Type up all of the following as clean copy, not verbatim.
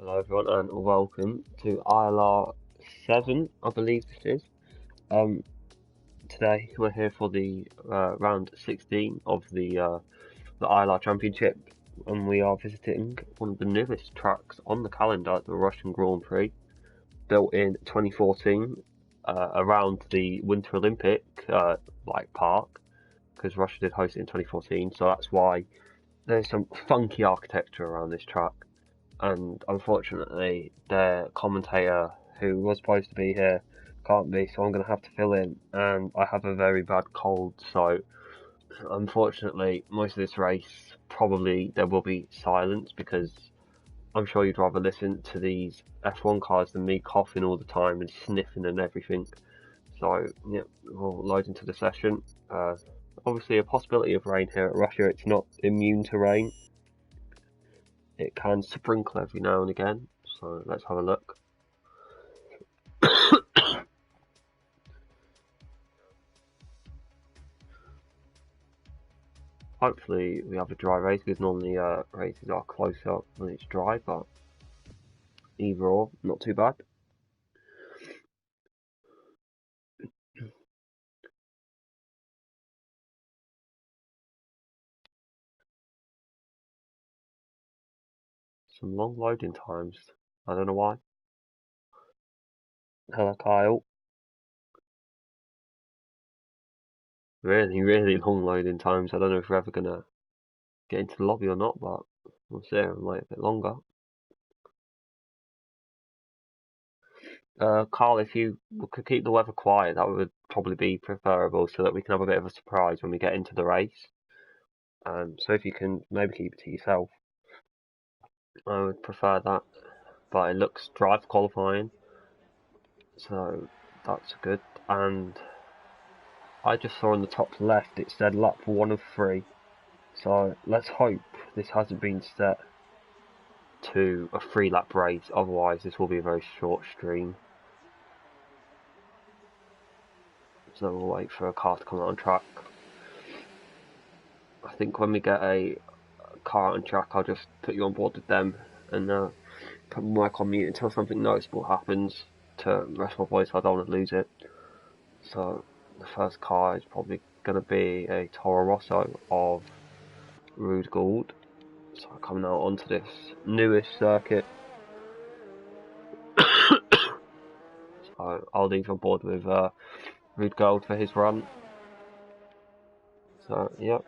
Hello everyone and welcome to ILR7, I believe this is. Um, Today we're here for the round 16 of the ILR Championship, and we are visiting one of the newest tracks on the calendar, the Russian Grand Prix, built in 2014 around the Winter Olympic park, because Russia did host it in 2014, so that's why there's some funky architecture around this track. And unfortunately, their commentator, who was supposed to be here, can't be, so I'm going to have to fill in. And I have a very bad cold, so unfortunately, most of this race probably there will be silence because I'm sure you'd rather listen to these F1 cars than me coughing all the time and sniffing and everything. So, yeah, we'll load into the session. Obviously, a possibility of rain here at Russia. It's not immune to rain. It can sprinkle every now and again, so let's have a look. Hopefully we have a dry race, because normally races are closer when it's dry, but either or, not too bad. Some long loading times, I don't know why. Hello Kyle. Really long loading times. I don't know if we're ever gonna get into the lobby or not, but we'll see. It might be a bit longer. Carl, if you could keep the weather quiet, that would probably be preferable, so that we can have a bit of a surprise when we get into the race. So if you can maybe keep it to yourself, I would prefer that. But it looks dry for qualifying, so that's good. And I just saw in the top left it said lap 1 of 3, so let's hope this hasn't been set to a 3-lap race, otherwise this will be a very short stream. So we'll wait for a car to come out on track. I think when we get a car on track, I'll just put you on board with them and put my mic on mute until something noticeable happens to rest my voice. I don't want to lose it. So the first car is probably going to be a Toro Rosso of Rude Gould. So coming out onto this newish circuit. So I'll leave on board with Rude Gould for his run. So yeah.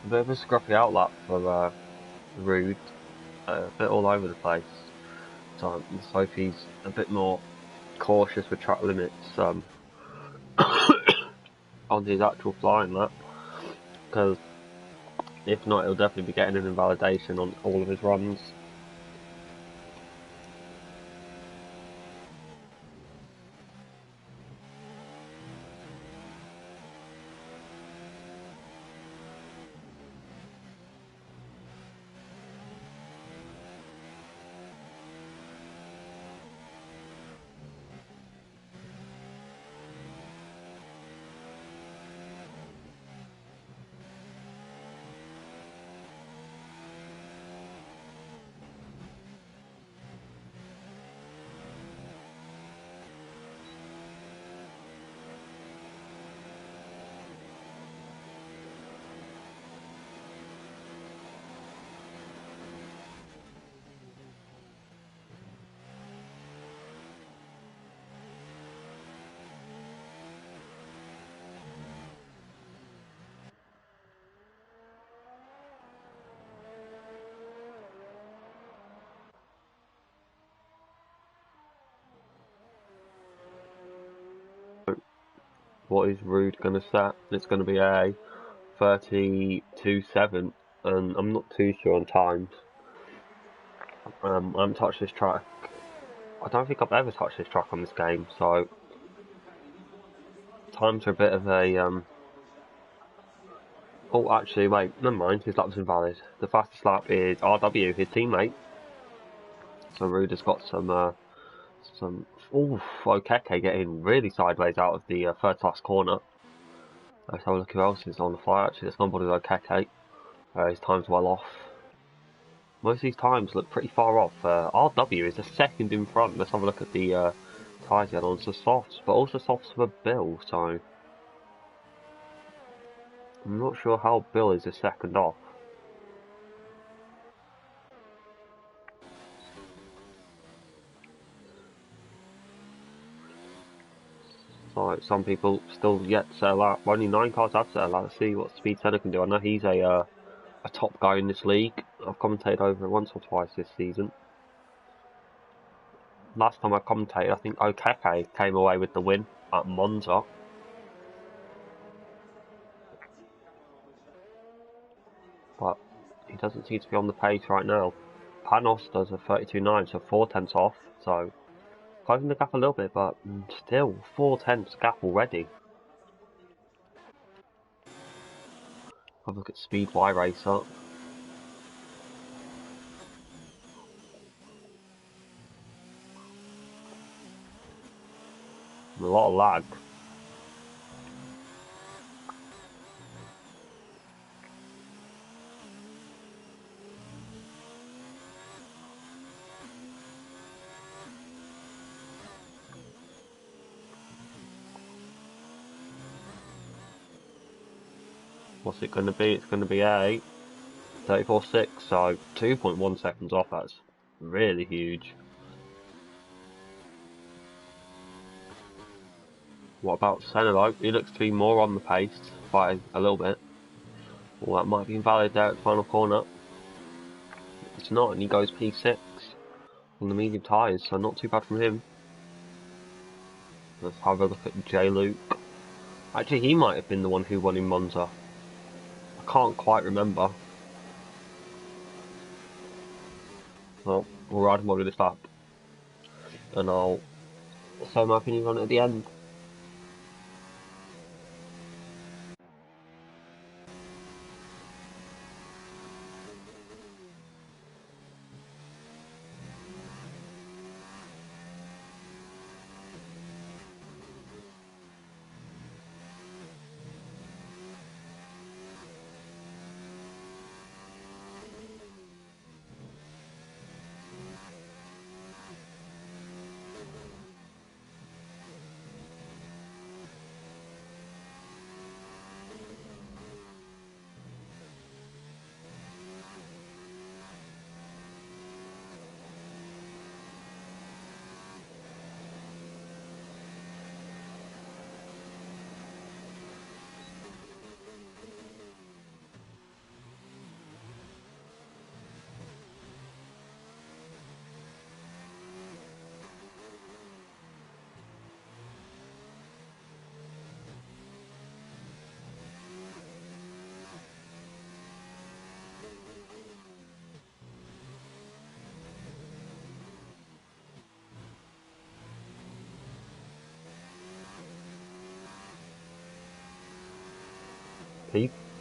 A bit of a scruffy outlap for Rude, a bit all over the place. So let's hope he's a bit more cautious with track limits on his actual flying lap, because if not, he'll definitely be getting an invalidation on all of his runs. what is Rude going to set? It's going to be a 32.7, and I'm not too sure on times. I haven't touched this track. I don't think I've ever touched this track on this game, so times are a bit of a Oh, actually, wait, never mind. His lap's invalid. The fastest lap is RW, his teammate. So Rude has got some. Oof, Okeke getting really sideways out of the third last corner. Let's have a look who else is on the fly. Actually, there's nobody with Okeke. His time's well off. Most of these times look pretty far off. RW is a second in front. Let's have a look at the tyres he had on. So softs, but also softs for Bill. So I'm not sure how Bill is a second off. So some people still yet to sell out. Only 9 cars have set out. Let's see what Speed Center can do. I know he's a top guy in this league. I've commentated over it once or twice this season. Last time I commentated, I think Okeke came away with the win at Monza. But he doesn't seem to be on the pace right now. Panos does a 32.9, so 4 tenths off. So closing the gap a little bit, but still 4 tenths gap already. Have a look at Speed Y Racer. A lot of lag. What's it going to be? It's going to be a 34.6, so 2.1 seconds off. That's really huge. What about Senelo? He looks to be more on the pace by a little bit. Well, that might be invalid there at the final corner. It's not, and he goes P6 on the medium tyres, so not too bad from him. Let's have a look at J. Luke. Actually, he might have been the one who won in Monza. I can't quite remember. Well, we'll ride him over this lap. And I'll say my opinion on it at the end.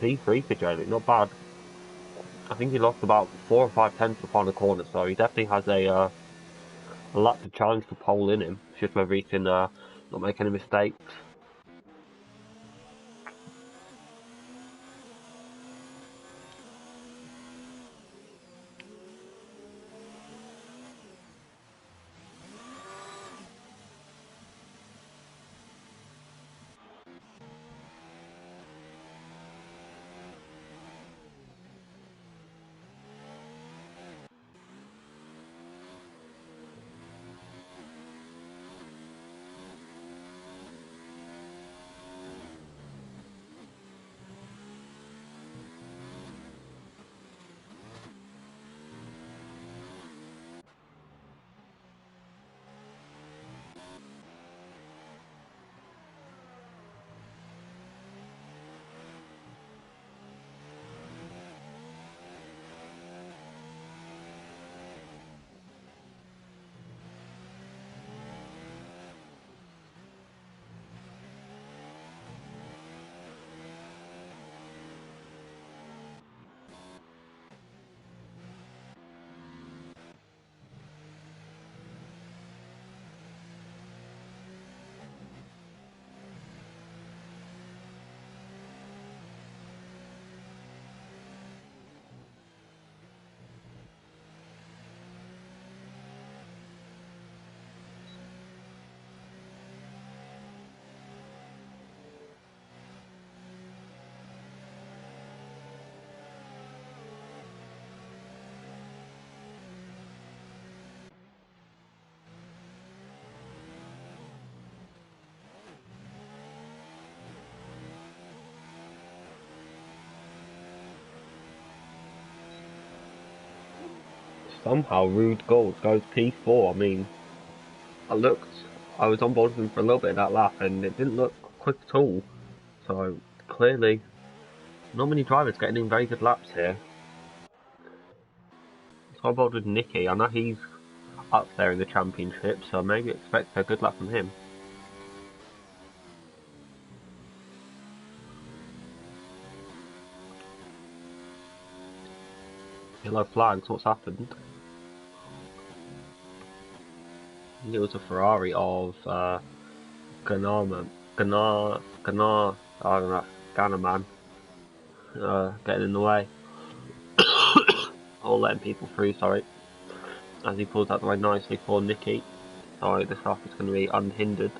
P3 for J. Luke, not bad. I think he lost about 4 or 5 tenths upon the corner, so he definitely has a lot to challenge for pole in him. It's just whether he can not make any mistakes. somehow Rude Gold goes P4. I mean, I was on board with him for a little bit of that lap, and it didn't look quick at all. So clearly, not many drivers getting in very good laps here. So I'm bored with Nicky. I know he's up there in the championship, so maybe expect a good lap from him. Yellow flags, what's happened? It was a Ferrari of Ganarman, I don't know, Gannerman, getting in the way. Or letting people through, sorry. As he pulls out the way nicely for Nicky. So this lap is going to be unhindered.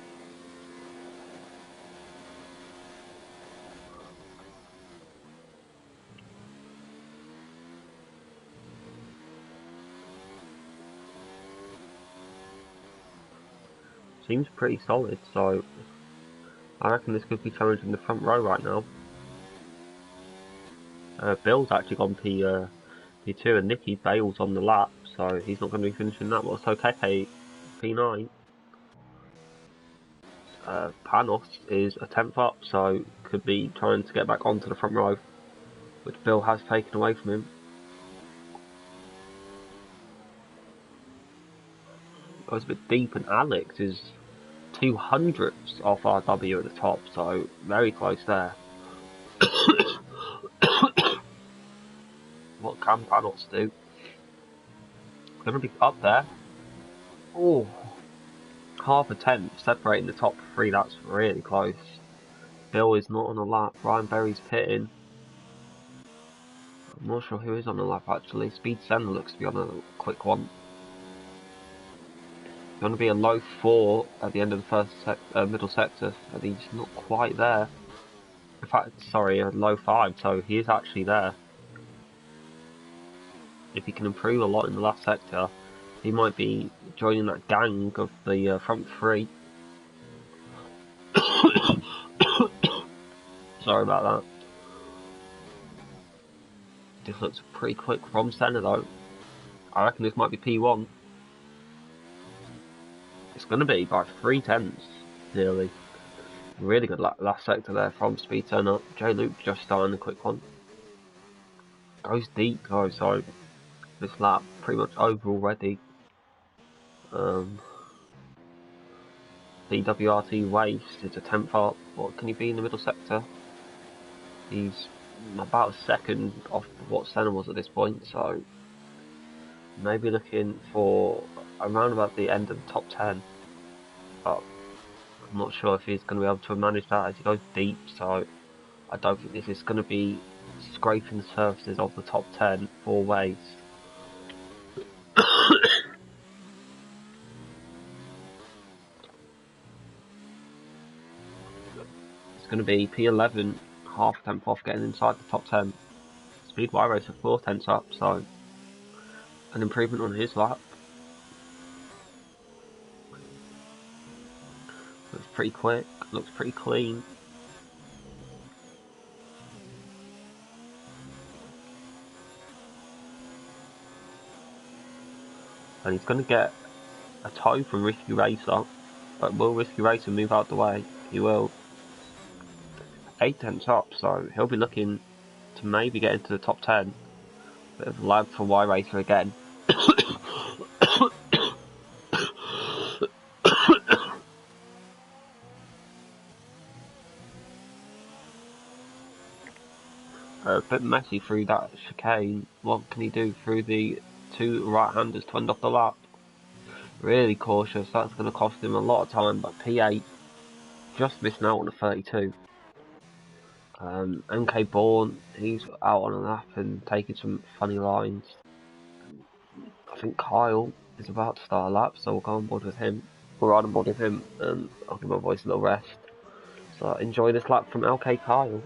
Seems pretty solid, so I reckon this could be challenging the front row right now. Bill's actually gone P2 and Nicky bails on the lap, so he's not going to be finishing that. Well, so Keke P9. Panos is a 10th up, so could be trying to get back onto the front row, which Bill has taken away from him. It was a bit deep, and Alex is 200ths off RW at the top, so very close there. What can Panos do? They're going to be up there. Oh, half a tenth separating the top three. That's really close. Bill is not on a lap. Ryan Berry's pitting. I'm not sure who is on a lap actually. Speed Sender looks to be on a quick one. Going to be a low 4 at the end of the first middle sector, and he's not quite there. In fact, sorry, a low 5, so he is actually there. If he can improve a lot in the last sector, he might be joining that gang of the front three. Sorry about that. This looks pretty quick from Senna though. I reckon this might be P1. It's going to be by 3/10 nearly. Really good last sector there from Speed Turn Up. J Luke just starting the quick one. Goes deep though, so this lap pretty much over already. DWRT Waste is a 10th up. What can he be in the middle sector? He's about a second off what Senna was at this point, so maybe looking for around about the end of the top 10. But I'm not sure if he's going to be able to manage that as he goes deep, so I don't think this is going to be scraping the surfaces of the top 10 for Waste. It's going to be P11, half a tenth off getting inside the top 10. Speed Y Racer 4/10 up, so an improvement on his lap. Looks pretty quick, looks pretty clean. And he's going to get a toe from Risky Racer, but will Risky Racer move out the way? He will. 8/10 up, so he'll be looking to maybe get into the top 10. Bit of lag for Y Racer again. A bit messy through that chicane. What can he do through the two right-handers to end off the lap? Really cautious, that's going to cost him a lot of time, but P8 just missing out on a 32. MK Bourne, he's out on a lap and taking some funny lines. I think Kyle is about to start a lap, so we'll go on board with him. We're on board with him, and I'll give my voice a little rest. So enjoy this lap from LK Kyle.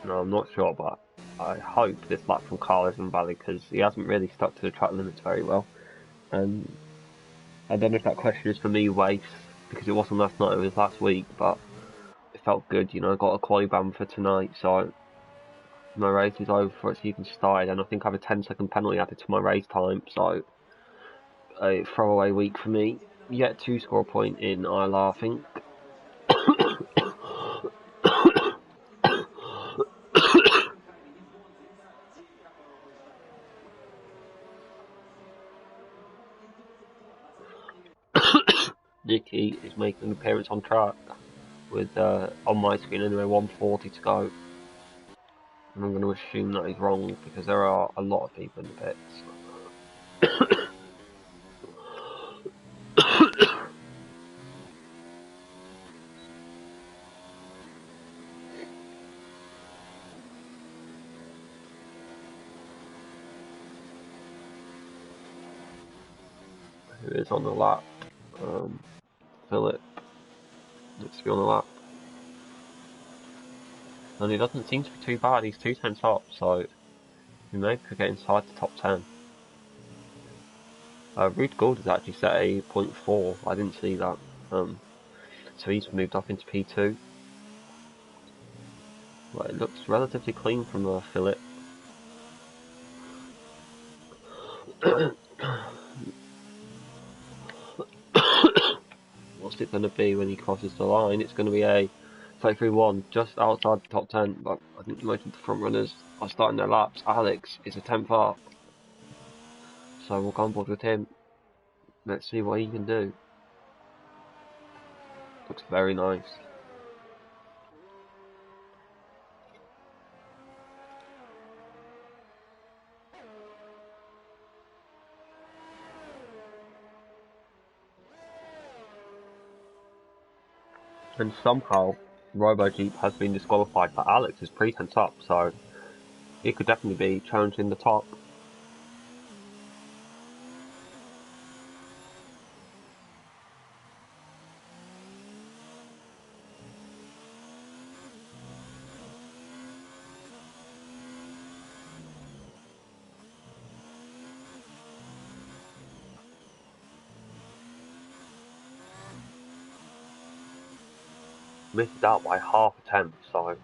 No, I'm not sure, but I hope this lap from Carl is invalid because he hasn't really stuck to the track limits very well. And I don't know if that question is for me, Wace, because it wasn't last night, it was last week, but it felt good, you know. I got a quali ban for tonight, so my race is over before it's even started, and I think I have a 10-second penalty added to my race time, so a throwaway week for me. Yet to score a point in ILR, I think. Nicky is making an appearance on track with, on my screen anyway, 140 to go. And I'm going to assume that he's wrong because there are a lot of people in the pits. Who is on the lap? Philip needs to be on the lap. And he doesn't seem to be too bad, he's 2 tenths up, so he maybe could get inside the top 10. Rude Gould has actually set a 0.4, I didn't see that. So he's moved up into P2. Well, it looks relatively clean from Philip. What's it going to be when he crosses the line? It's going to be a 33-1, just outside the top 10, but I think most of the front runners are starting their laps. Alex is a 10th up, so we'll go on board with him. Let's see what he can do. Looks very nice. And somehow, RoboJeep has been disqualified, but Alex is 3 tenths up, so he could definitely be challenging the top. Missed out by half a tenth, so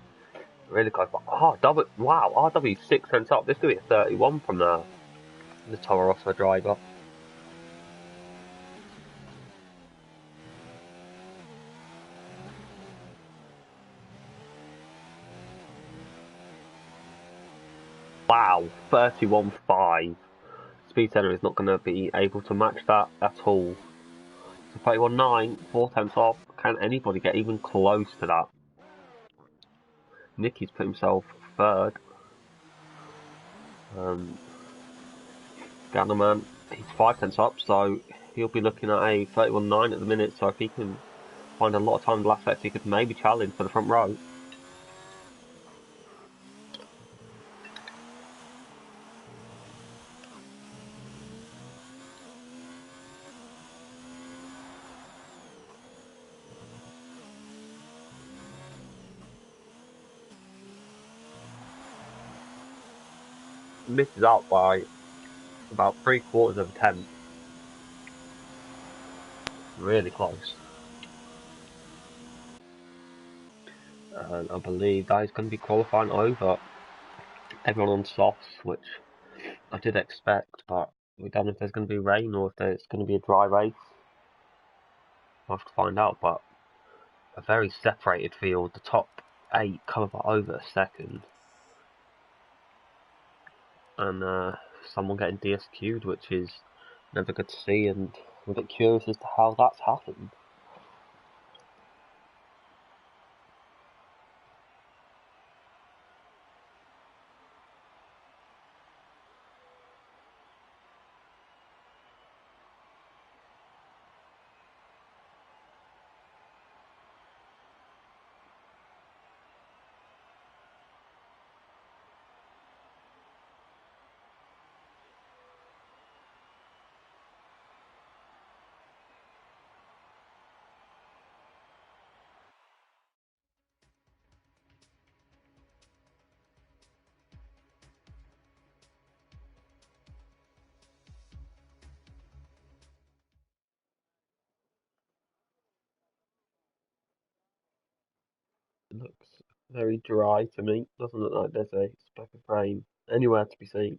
really close. But wow, RW 6 tenths up. This could be a 31 from the Toro Rosso driver. Wow, 31.5. Speed Center is not going to be able to match that at all. So 31.9, 4 tenths off. Can anybody get even close to that? Nicky's put himself third. Gatterman, he's 5 tenths up, so he'll be looking at a 31.9 at the minute. So if he can find a lot of time in the last sector, he could maybe challenge for the front row. Misses out by about 3/4 of a tenth. Really close. And I believe that is going to be qualifying over everyone on softs, which I did expect, but we don't know if there's going to be rain or if there's going to be a dry race. We'll have to find out, but a very separated field. The top 8 cover by over a second. And someone getting DSQ'd, which is never good to see, and I'm a bit curious as to how that's happened. It looks very dry to me. Doesn't look like there's a speck of rain anywhere to be seen.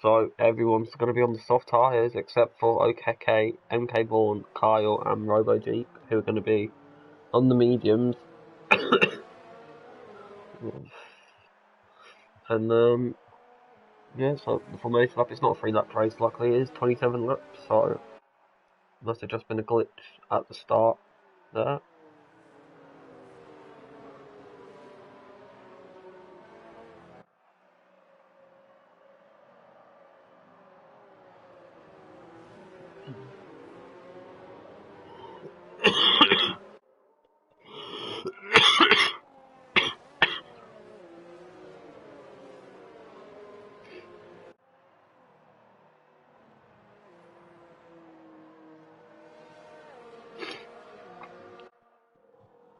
So everyone's going to be on the soft tyres except for OKK, MK Bourne, Kyle and RoboJeep, who are going to be on the mediums. And yeah, so the formation lap, it's not a 3 lap race, luckily it is 27 laps, so must have just been a glitch at the start there.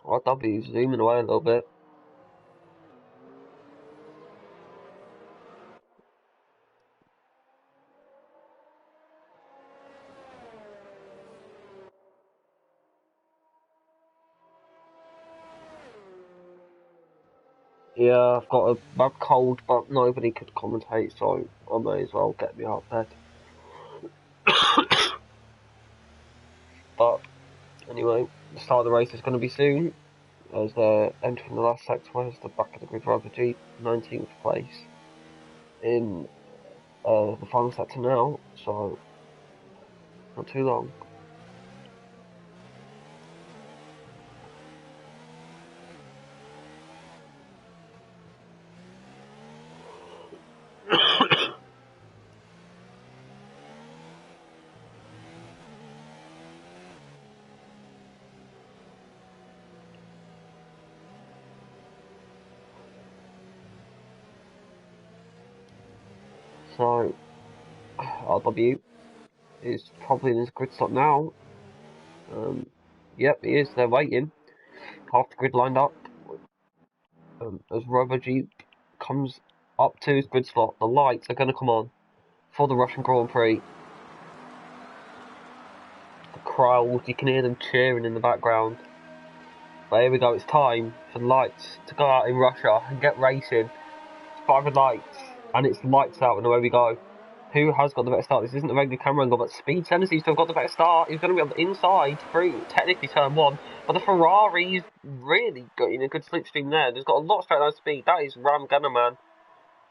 RW zooming away a little bit. Yeah, I've got a bad cold, but nobody could commentate, so I may as well get me out of bed. But anyway, the start of the race is going to be soon, as they're entering the last sector, where's the back of the grid Rover Jeep, 19th place in the final sector now, so not too long. So, RW is probably in his grid slot now. Yep, he is, they're waiting. Half the grid lined up. As Rover Jeep comes up to his grid slot, the lights are going to come on for the Russian Grand Prix. The crowd, you can hear them cheering in the background. But here we go, it's time for the lights to go out in Russia and get racing. It's private lights, and it's lights out, and away we go. Who has got the better start? This isn't a regular camera angle, but Speed Center seems to have got the better start. He's going to be on the inside through, technically, turn 1. But the Ferrari's really getting a good slipstream there. There's got a lot of straight line speed. That is Ram Gunner, man.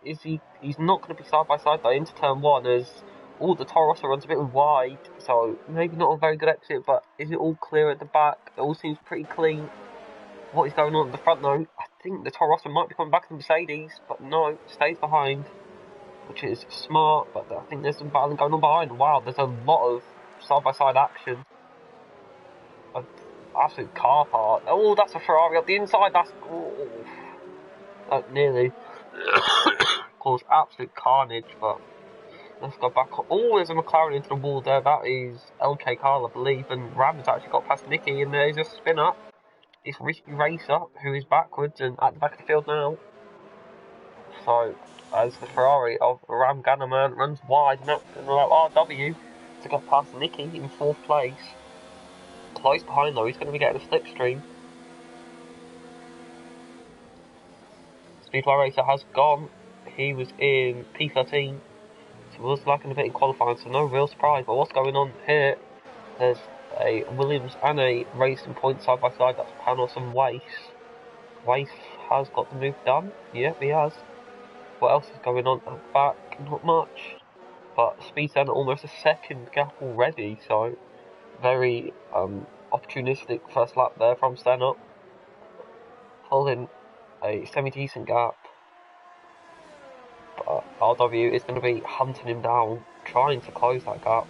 He's not going to be side by side though into turn 1, as the Toro Rosso runs a bit wide, so maybe not a very good exit, but is it all clear at the back? It all seems pretty clean. What is going on at the front though? I think the Toro Rosso might be coming back to the Mercedes, but no, stays behind, which is smart, but I think there's some battling going on behind. Wow, there's a lot of side by side action. An absolute car part. Oh, that's a Ferrari up the inside, that's nearly caused absolute carnage, but let's go back. Oh, there's a McLaren into the wall there. That is LK Carl, I believe. And Ram has actually got past Nicky, and there's a spin up. It's Risky Racer, who is backwards and at the back of the field now. So, as the Ferrari of Ram Gannerman runs wide and that's going to allow RW to get past Nicky in 4th place. Close behind though, he's going to be getting a slipstream. Speedway Racer has gone. He was in P13. So was lacking a bit in qualifying, so no real surprise. But what's going on here? There's a Williams and a Racing Point side by side. That's Panos and Weiss. Weiss has got the move done. Yep, he has. what else is going on at the back? Not much. But Speed's down almost a second gap already, so very opportunistic first lap there from Senna. Holding a semi-decent gap. But RW is going to be hunting him down, trying to close that gap.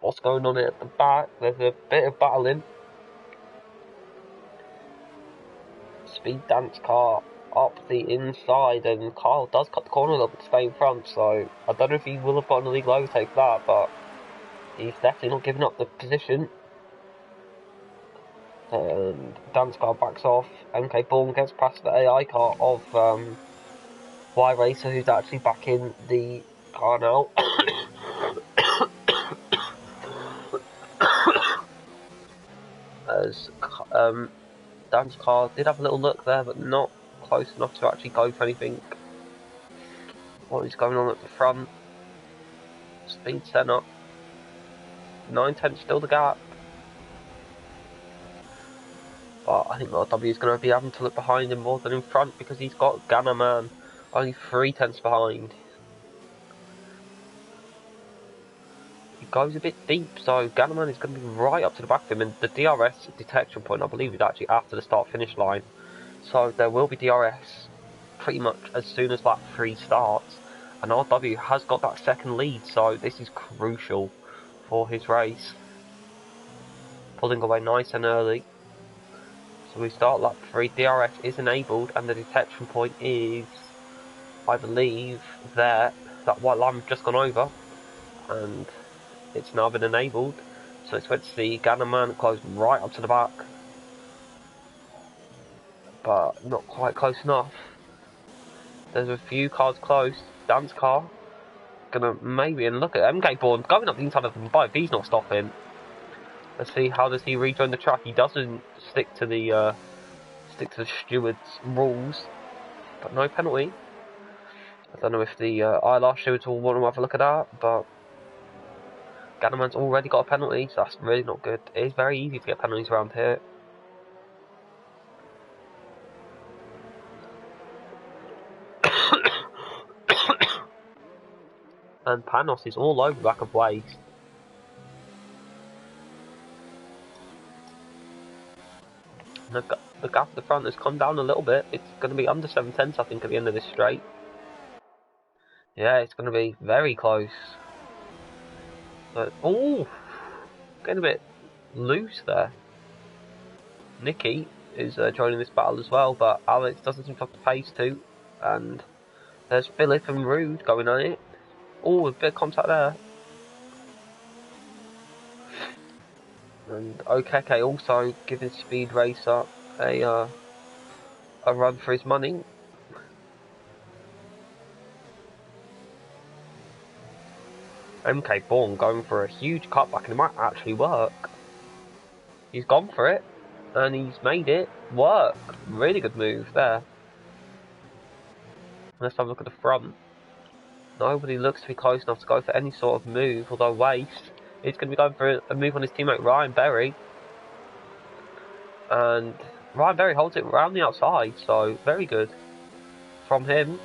What's going on at the back? There's a bit of battling. Speed dance car up the inside, and Kyle does cut the corner a little bit to stay in front, so I don't know if he will have gotten a legal overtake for that, but he's definitely not giving up the position. And dance car backs off. MK Bourne gets past the AI car of Y Racer, who's actually back in the car now. As Dan's car did have a little look there, but not close enough to actually go for anything. What is going on at the front? Speed set up. 9/10 still the gap. But I think RW is going to be having to look behind him more than in front, because he's got Ghana Man only 3/10 behind. He goes a bit deep, so Ghana Man is going to be right up to the back of him, and the DRS detection point, I believe, is actually after the start-finish line. So there will be DRS pretty much as soon as lap 3 starts, and RW has got that second lead, so this is crucial for his race. Pulling away nice and early. So we start lap 3, DRS is enabled, and the detection point is, I believe, there. That white line we've just gone over, and it's now been enabled. So it's meant to see Ghana Man close right up to the back, but not quite close enough. There's a few cars close. Dan's car gonna maybe, and look at MK Bourne going up the inside of the bike. He's not stopping. Let's see, how does he rejoin the track? He doesn't stick to the steward's rules, but no penalty. I don't know if the ILR stewards will want to have a look at that, but Ghanaman's already got a penalty, so that's really not good. It is very easy to get penalties around here. And Panos is all over the back of Waste. The gap at the front has come down a little bit. It's going to be under 7/10, I think, at the end of this straight. Yeah, it's going to be very close. But, oh, getting a bit loose there. Nicky is joining this battle as well, but Alex doesn't seem to have the pace to. And there's Philip and Rude going on it. Oh, a bit of contact there. And Okeke also giving Speed Racer a run for his money. MK Bourne going for a huge cutback, and it might actually work. He's gone for it, and he's made it work. Really good move there. Let's have a look at the front. Nobody looks to be close enough to go for any sort of move, although Waste is going to be going for a move on his teammate Ryan Berry. And Ryan Berry holds it around the outside, so very good from him.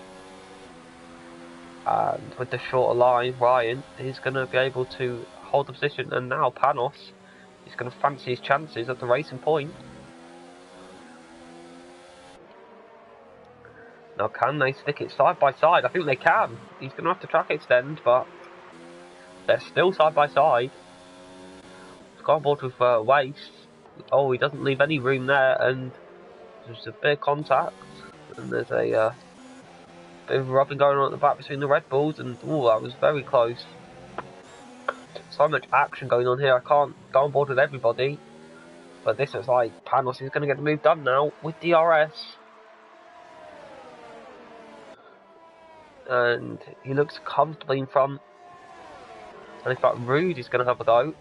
And with the shorter line, Ryan is going to be able to hold the position, and now Panos is going to fancy his chances at the racing point. Now, can they stick it side by side? I think they can. He's going to have to track extend, but they're still side by side. He's got on board with Waste. Oh, he doesn't leave any room there, and there's a bit of contact, and there's a bit of rubbing going on at the back between the Red Bulls, and oh, that was very close. So much action going on here. I can't go on board with everybody, but this looks like Panos is going to get the move done now with DRS. And he looks comfortably in front. And in fact, Rude is going to have a go.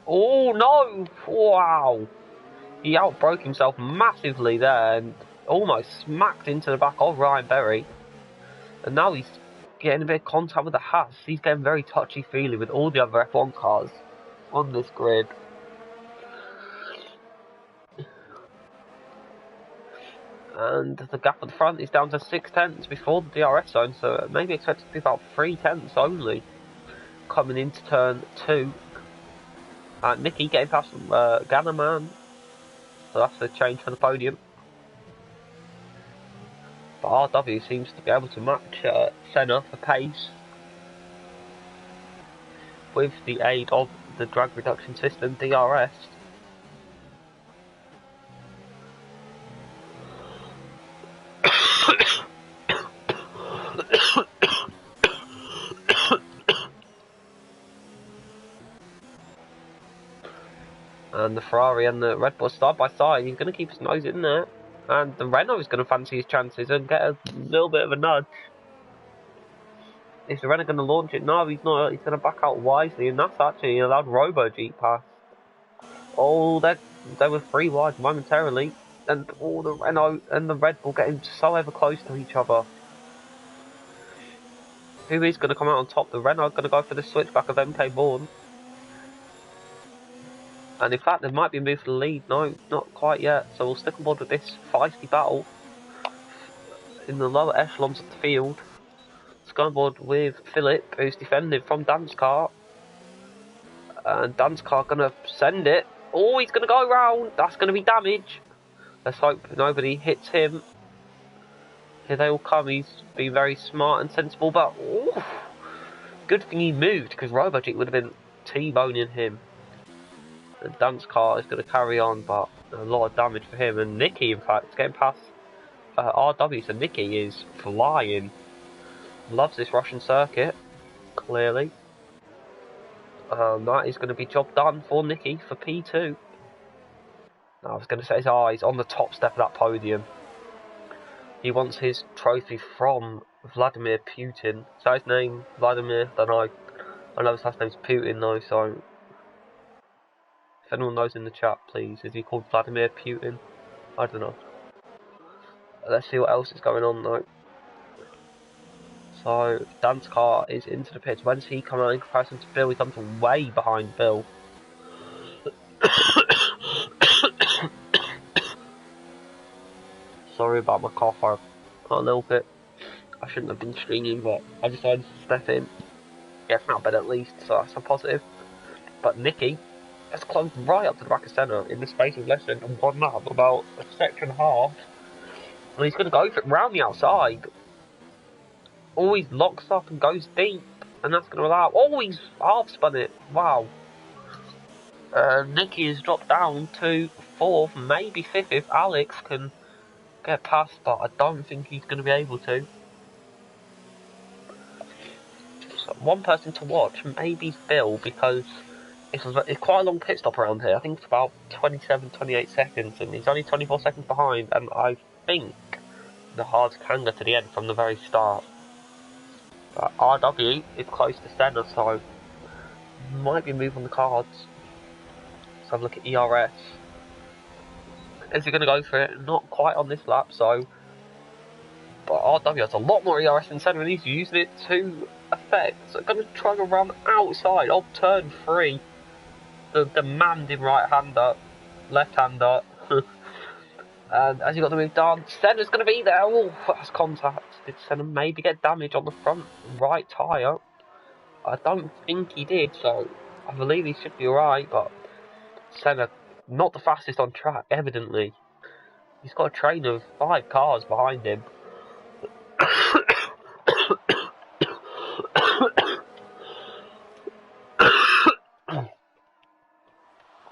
Oh no! Wow! He outbroke himself massively there and almost smacked into the back of Ryan Berry. And now he's getting a bit of contact with the Haas. He's getting very touchy-feely with all the other F1 cars on this grid. And the gap at the front is down to 6 tenths before the DRS zone, so maybe expected to be about 3 tenths only coming into turn 2. Nicky getting past Gannerman, so that's a change for the podium. But RW seems to be able to match Senna for pace with the aid of the drag reduction system, DRS. And the Ferrari and the Red Bull side by side, he's going to keep his nose in there. And the Renault is going to fancy his chances and get a little bit of a nudge. Is the Renault going to launch it? No, he's not. He's going to back out wisely, and that's actually allowed RoboGeet pass. Oh, they were 3 wide momentarily. And all the Renault and the Red Bull getting so ever close to each other. Who is going to come out on top? The Renault going to go for the switchback of MK Bourne. And in fact, there might be a move for the lead. No, not quite yet. So we'll stick on board with this feisty battle in the lower echelons of the field. Let's go on board with Philip, who's defending from Dan's car. And Dan's car going to send it. Oh, he's going to go round. That's going to be damage. Let's hope nobody hits him. Here they all come. He's been very smart and sensible, but ooh, good thing he moved, because RoboGeet would have been T-boning him. And Dan's car is going to carry on, but a lot of damage for him. And Nicky, in fact, is getting past RW, so Nicky is flying. Loves this Russian circuit, clearly. That is going to be job done for Nicky for P2. I was going to say his eyes on the top step of that podium. He wants his trophy from Vladimir Putin. Is that his name? Vladimir? Don't know. I know his last name's Putin though, so if anyone knows in the chat, please. Is he called Vladimir Putin? I don't know. Let's see what else is going on though. So, Dan's car is into the pits. When's he come out in comparison to Bill? He comes from way behind Bill. Sorry about my cough, I can't help it. I shouldn't have been streaming, but I decided to step in. Get from out bed at least, so that's a positive. But Nicky has closed right up to the back of Senna in the space of less than 1 lap, about a second and a half. And he's going to go for it round the outside. Always locks up and goes deep, and that's going to allow. Oh, he's half spun it. Wow. Nicky has dropped down to 4th, maybe 5th if Alex can get past, but I don't think he's going to be able to. So one person to watch, maybe Bill, because it's quite a long pit stop around here. I think it's about 27, 28 seconds, and he's only 24 seconds behind, and I think the hards can go to the end from the very start. But RW is close to Senna, so might be a move on the cards. Let's have a look at ERS. Is he going to go for it? Not quite on this lap, so. But RW has a lot more ERS than Senna, and he's using it to effect. So going to try to run outside of turn 3. The demanding right-hander, left-hander. And as he got the move done, Senna's going to be there. Oh, that's contact. Did Senna maybe get damage on the front right tyre? I don't think he did, so I believe he should be alright, but Senna, not the fastest on track, evidently. He's got a train of 5 cars behind him.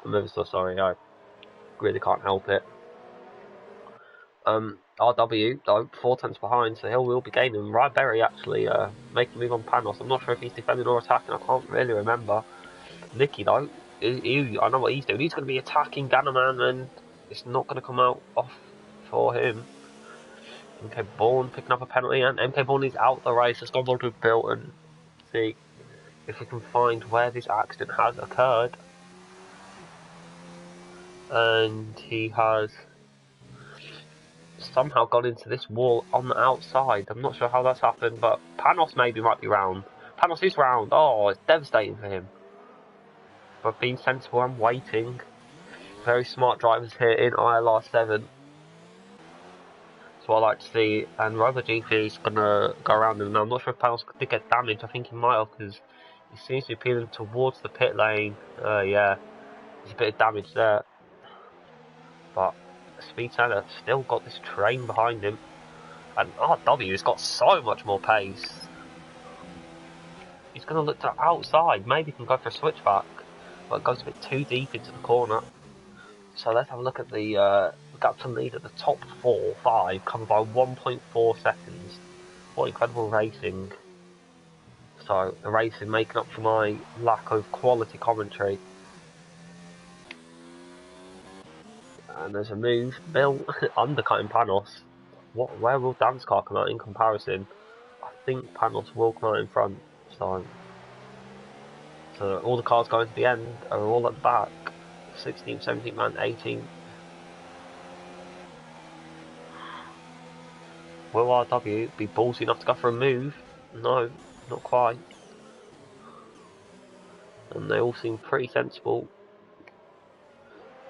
I'm ever so sorry, I really can't help it. RW, though, 4 tenths behind, so he will be gaining. Ryberry actually making a move on Panos. I'm not sure if he's defending or attacking, I can't really remember. Nicky, though, I know what he's doing. He's going to be attacking Gannerman, and it's not going to come out off for him. MK Bourne picking up a penalty, and MK Bourne is out the race. Let's go on to Bill and see if we can find where this accident has occurred. And he has somehow gone into this wall on the outside. I'm not sure how that's happened, but Panos maybe might be round. Panos is round. Oh, it's devastating for him. But being sensible and waiting. Very smart drivers here in ILR7. That's what I like to see. And RoboGP is gonna go around him. Now I'm not sure if Panos did get damaged. I think he might have because he seems to be peeling towards the pit lane. Yeah, there's a bit of damage there. But Speed Center still got this train behind him. And RW has got so much more pace. He's going to look to outside. Maybe he can go for a switchback. But it goes a bit too deep into the corner. So let's have a look at the gap to lead at the top 4, 5, covered by 1.4 seconds. What incredible racing. So the racing making up for my lack of quality commentary. And there's a move. Bill undercutting Panos. Where will Dan's car come out in comparison? I think Panos will come out in front. So all the cars going to the end are all at the back. 16th, 17th man, 18th. Will RW be ballsy enough to go for a move? No, not quite. And they all seem pretty sensible.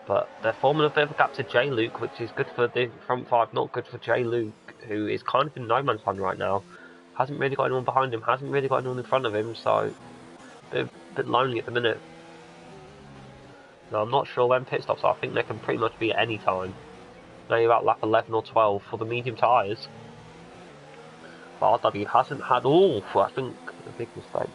But they're forming a bit of a gap to J Luke, which is good for the front 5, not good for J Luke, who is kind of in no man's land right now. Hasn't really got anyone behind him, hasn't really got anyone in front of him, so a bit lonely at the minute. Now I'm not sure when pit stops are. I think they can pretty much be at any time. Maybe about lap 11 or 12 for the medium tyres. But RW hasn't had all, I think, a big mistake.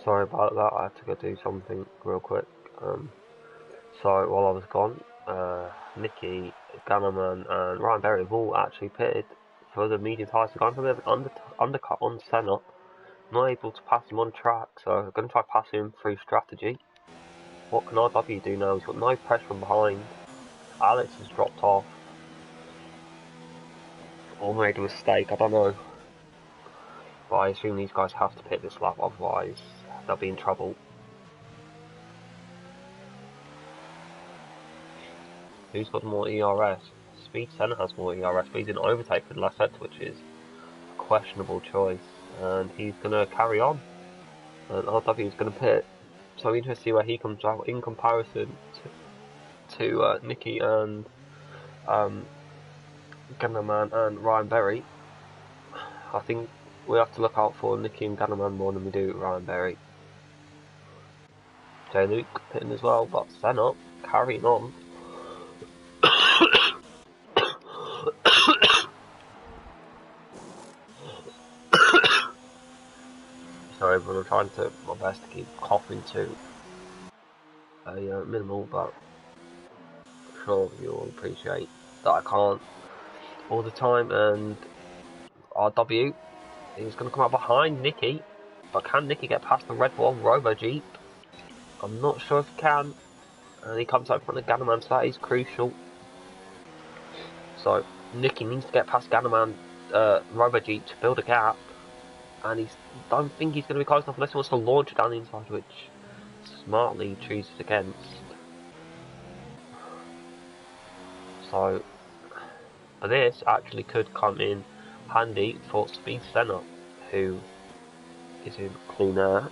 Sorry about that, I had to go do something real quick. So while I was gone, Nicky, Gannerman and Ryan Berry have all actually pitted for the medium tyres. They're going for a bit of an undercut on Senna. Not able to pass him on track, so I'm going to try to pass him through strategy. What can RW do now? He's got no pressure from behind. Alex has dropped off. Or made a mistake, I don't know. But I assume these guys have to pit this lap, otherwise they'll be in trouble. Who's got more ERS? Speed Senna has more ERS, but he's in overtake with Lassette, which is a questionable choice. And he's going to carry on. And RW is going to pit. So I'm interested to see where he comes out in comparison to Nicky and Gannerman and Ryan Berry. I think we have to look out for Nicky and Gannerman more than we do Ryan Berry. J Luke pitting as well, but Senna carrying on. trying to my best to keep coughing to a minimal, but I'm sure you'll appreciate that I can't all the time. And RW is going to come out behind Nicky, but can Nicky get past the Red Bull Robo Jeep? I'm not sure if he can. And he comes out in front of Gannerman, so that is crucial. So Nicky needs to get past Gannerman Robo Jeep to build a gap. And I don't think he's going to be close enough unless he wants to launch it down the inside, which smartly chooses against. So this actually could come in handy for Speed Senna, who is in clean air.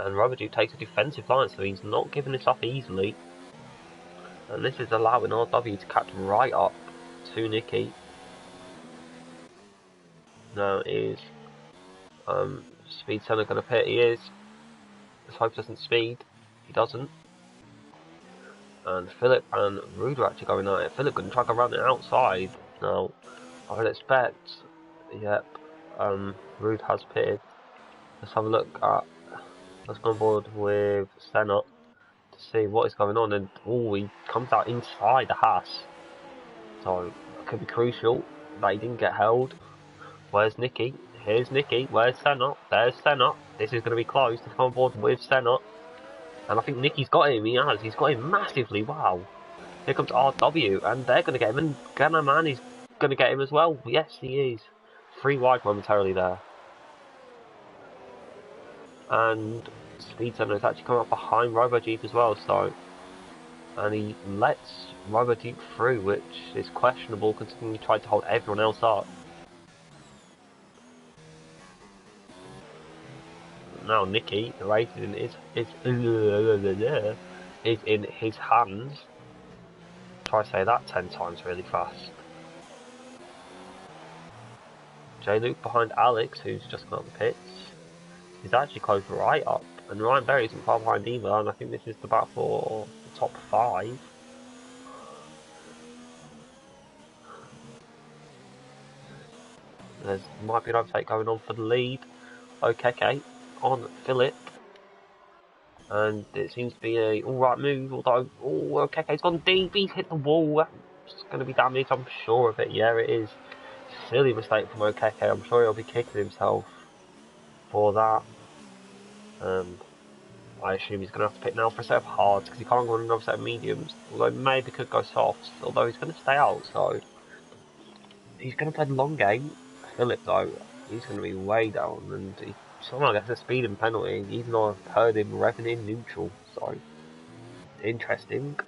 And Roboduke takes a defensive line, so he's not giving this up easily. And this is allowing RW to catch right up to Nicky. Now is Speed Senna going to pit? He is. Let's hope doesn't speed. He doesn't. And Philip and Rude are actually going at it. Philip going to try to run it outside. Now, I would expect, yep, Rude has pitted. Let's have a look at, let's go on board with Senna to see what is going on. And he comes out inside the Haas. So, it could be crucial that he didn't get held. Where's Nicky? Here's Nicky. Where's Senna? There's Senna. This is going to be close. Let's go on board with Senna. And I think Nicky's got him. He has. He's got him massively. Wow. Here comes RW. And they're going to get him. And Gannerman is going to get him as well. Yes, he is. 3 wide momentarily there. And Speed Senna has actually come up behind RoboJeep as well. So, and he lets RoboJeep through, which is questionable considering he tried to hold everyone else up. Now Nicky, the race is in his hands. Try to say that 10 times really fast. J-Luke behind Alex, who's just got the pits. He's actually close right up, and Ryan Berry isn't far behind either, and I think this is the battle for the top 5. There might be an overtake going on for the lead. Okay, on Philip. And it seems to be a alright move, although, Okeke's gone deep, he's hit the wall. It's going to be damaged, I'm sure of it. Yeah, it is. Silly mistake from Okeke. I'm sure he'll be kicking himself for that. I assume he's going to have to pick now for a set of hards, because he can't go on another set of mediums. Although maybe could go softs, although he's going to stay out, so he's going to play the long game. Philip, though, he's going to be way down, and he somehow gets a speeding penalty, even though I've heard him revving in neutral, so interesting.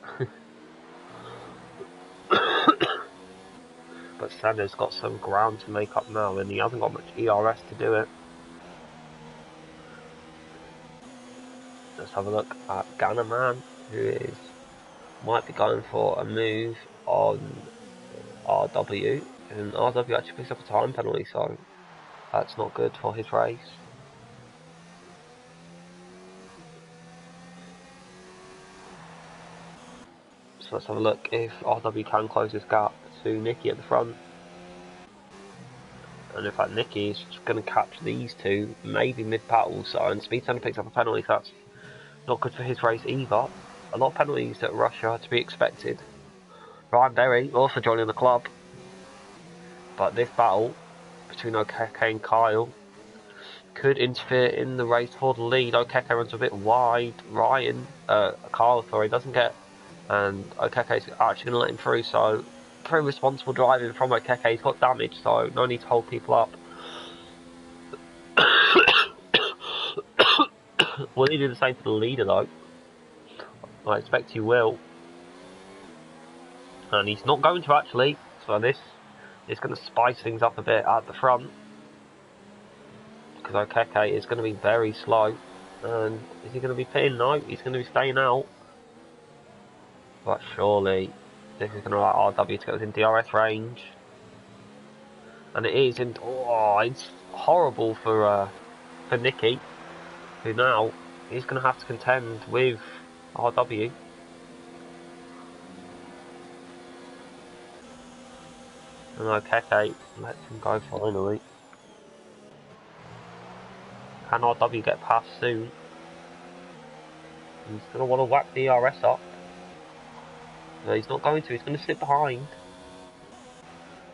But Sander's got some ground to make up now, and he hasn't got much ERS to do it. Let's have a look at Gannerman, who might be going for a move on RW, and RW actually picks up a time penalty, so that's not good for his race. So let's have a look if RW can close this gap to Nicky at the front. And in fact, Nicky is going to catch these two, maybe mid-battle, so, and Speed Senna picks up a penalty, so that's not good for his race either. A lot of penalties at Russia are to be expected. Ryan Berry also joining the club. But this battle between Okeke and Kyle could interfere in the race for the lead. Okeke runs a bit wide. Kyle, doesn't get, and Okeke's actually going to let him through, so pretty responsible driving from Okeke. He's got damage, so no need to hold people up. Will he do the same for the leader, though? I expect he will. And he's not going to, actually, so this is going to spice things up a bit at the front. Because Okeke is going to be very slow. And is he going to be pitting? No, he's going to be staying out. But surely this is going to allow RW to get within DRS range. And it is, and it's horrible for Nicky, who now he's going to have to contend with RW. And Okeke lets him go finally. Can RW get past soon? He's going to want to whack the ERS up. No, he's not going to. He's going to sit behind.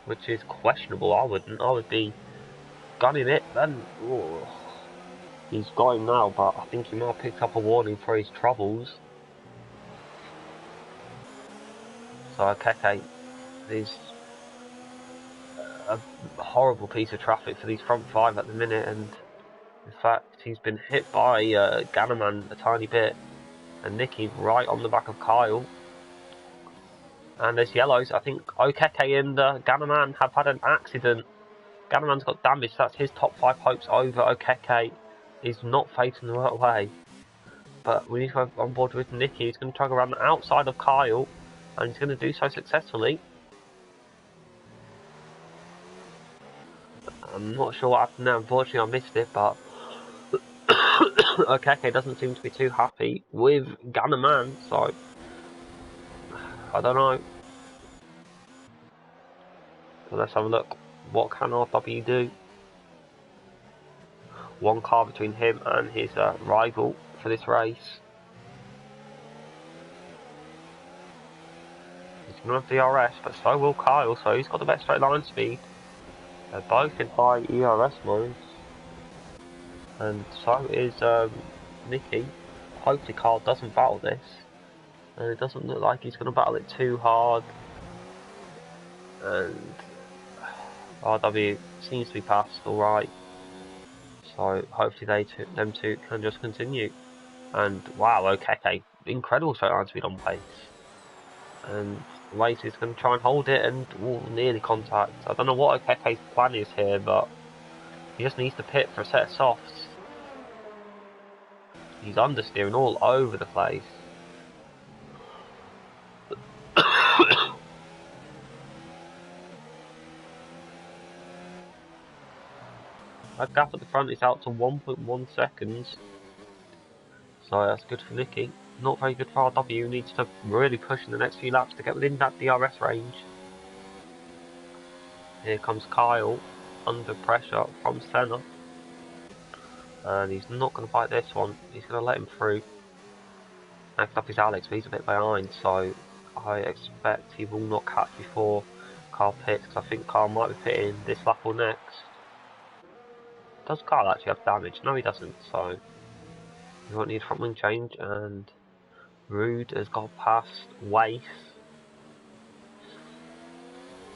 Which is questionable. I wouldn't. I would be gunning it then. Ooh. He's got him now, but I think he might have picked up a warning for his troubles. So Okeke is a horrible piece of traffic for these front five at the minute, and in fact he's been hit by Gannerman a tiny bit, and Nicky right on the back of Kyle. And there's yellows. I think Okeke and Gannerman have had an accident. Gannerman's got damage, so that's his top 5 hopes over. Okeke is not facing the right way. But we need to go on board with Nicky. He's going to try to go around the outside of Kyle, and he's going to do so successfully. I'm not sure what happened there. Unfortunately, I missed it, but Okeke doesn't seem to be too happy with Gannerman, so I don't know. So let's have a look. What can RW do? One car between him and his rival for this race. He's going to have DRS, but so will Kyle, so he's got the best straight line speed. They're both in high ERS modes. And so is Nicky. Hopefully Kyle doesn't battle this. And it doesn't look like he's going to battle it too hard. And RW seems to be passed alright. So hopefully them two can just continue. And wow, Okeke, incredible straight line speed on pace. And Wace is going to try and hold it and nearly contact. I don't know what Okeke's plan is here, but he just needs to pit for a set of softs. He's understeering all over the place. That gap at the front is out to 1.1 seconds. So that's good for Nicky. Not very good for RW, who needs to really push in the next few laps to get within that DRS range. Here comes Kyle, under pressure from Senna. And he's not going to fight this one, he's going to let him through. Next up is Alex, but he's a bit behind, so I expect he will not catch before Carl pits, because I think Carl might be pitting this lap or next. Does Carl actually have damage? No, he doesn't, so we won't need front wing change. And Rude has got past Wace.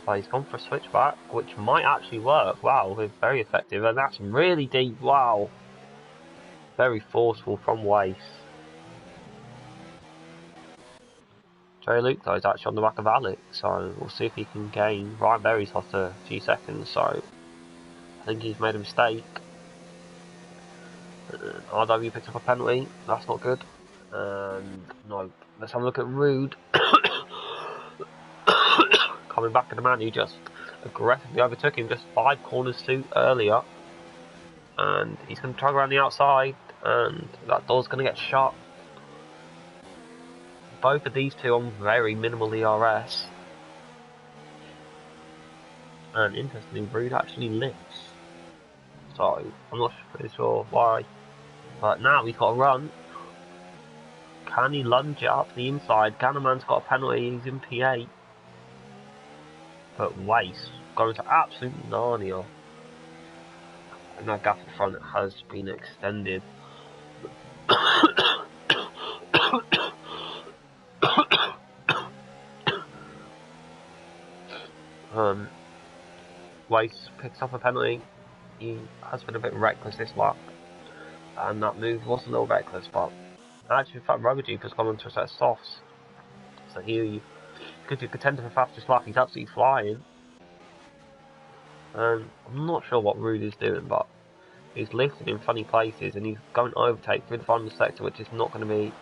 So he's gone for a switchback, which might actually work. Wow, very effective, and that's really deep. Wow, very forceful from Wace. Jerry Luke though is actually on the back of Alex, so we'll see if he can gain. Ryan Berry's lost a few seconds, so I think he's made a mistake. RW picked up a penalty, that's not good. And no, let's have a look at Rude. Coming back at the man who just aggressively overtook him just 5 corners too earlier. And he's going to try around the outside, and that door's going to get shut. Both of these two on very minimal ERS. And interestingly, Rude actually lifts. So, I'm not really sure why. But now he's got to run. Can he lunge it up the inside? Gannerman's got a penalty, he's in P8. But Wace going to absolute Narnia. And that gap in front has been extended. Wace picks up a penalty. He has been a bit reckless this lap. And that move was a little reckless, but actually, in fact, Rubber Duke has gone onto a set of softs. So he could be contender for fastest lap. He's absolutely flying. And I'm not sure what Rude is doing, but he's lifted in funny places and he's going to overtake through the final sector, which is not going to be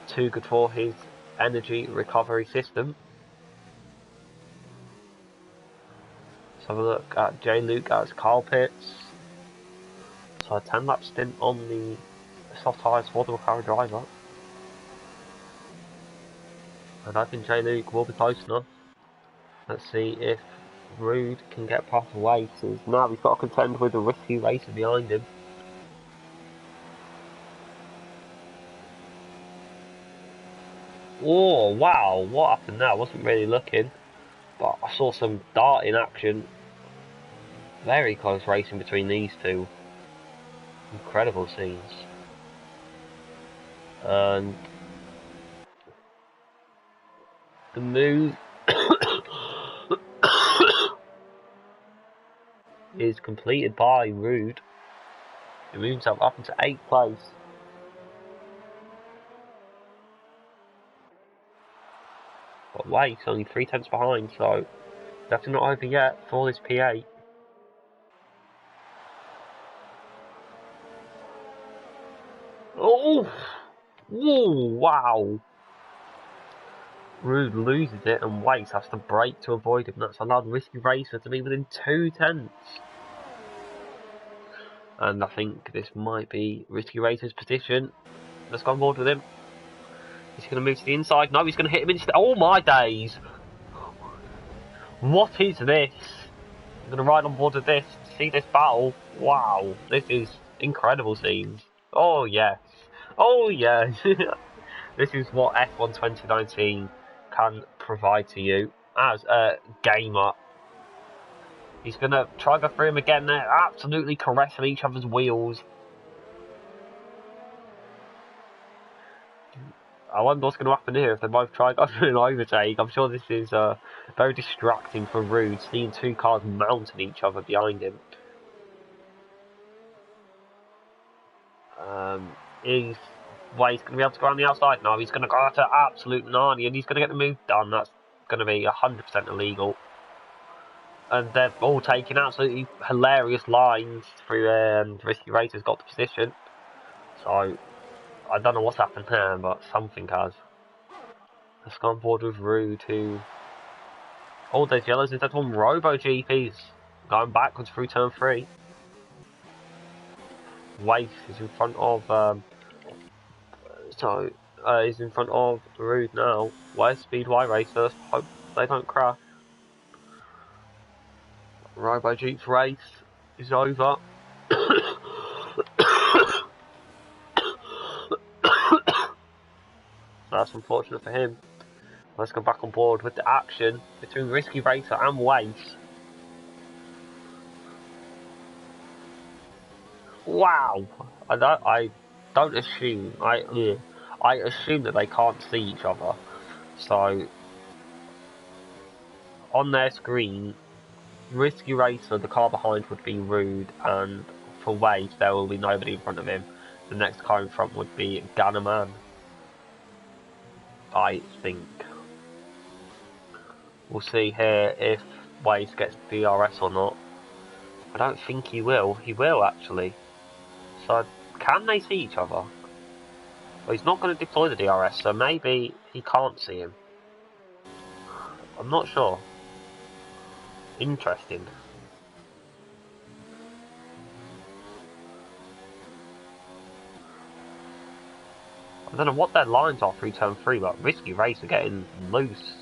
too good for his energy recovery system. Let's have a look at J. Luke as Carl pits. So a 10 lap stint on the soft tyres for the McLaren driver. I don't think J. Luke will be close enough. Let's see if Rude can get past Weiss. Now he's got to contend with a risky racer behind him. Oh, wow, what happened there? I wasn't really looking, but I saw some darting action. Very close racing between these two. Incredible scenes. And the move is completed by Rude. He moves himself up into 8th place. But Wake's only 3/10 behind, so definitely not over yet for this P8. Oh! Whoa, wow! Rude loses it and Waits has to brake to avoid him. That's allowed Risky Racer to be within 2/10. And I think this might be Risky Racer's position. Let's go on board with him. He's going to move to the inside. No, he's going to hit him instead. Oh my days! What is this? I'm going to ride on board with this. See this battle. Wow, this is incredible scenes. Oh yes. Oh yes. This is what F1 2019 can provide to you as a gamer. He's going to try to go through him again. They're absolutely caressing each other's wheels. I wonder what's going to happen here if they both try to go through an overtake. I'm sure this is very distracting for Rude, seeing two cars mounting each other behind him. He's going to be able to go on the outside. No, he's going to go to absolute Narnia and he's going to get the move done. That's going to be 100% illegal. And they're all taking absolutely hilarious lines through Risky Racer's got the position. So, I don't know what's happened there, but something has. Let's go on board with Rude, who... all those yellows instead on Robo GPs. Going backwards through turn 3. Wace is in front of... he's in front of Rude now. Where's Speed Y Racer? Hope they don't crash. Robo Jeep's race is over. That's unfortunate for him. Let's go back on board with the action between Risky Racer and Wace. Wow! I don't assume. I assume that they can't see each other. So on their screen, Risky Racer, the car behind would be Rude, and for Wace there will be nobody in front of him. The next car in front would be Gunnerman, I think. We'll see here if Wace gets DRS or not. I don't think he will. He will actually. So can they see each other? Well, he's not going to deploy the DRS, so maybe he can't see him. I'm not sure. Interesting. I don't know what their lines are through turn 3, but Risky Racer getting loose.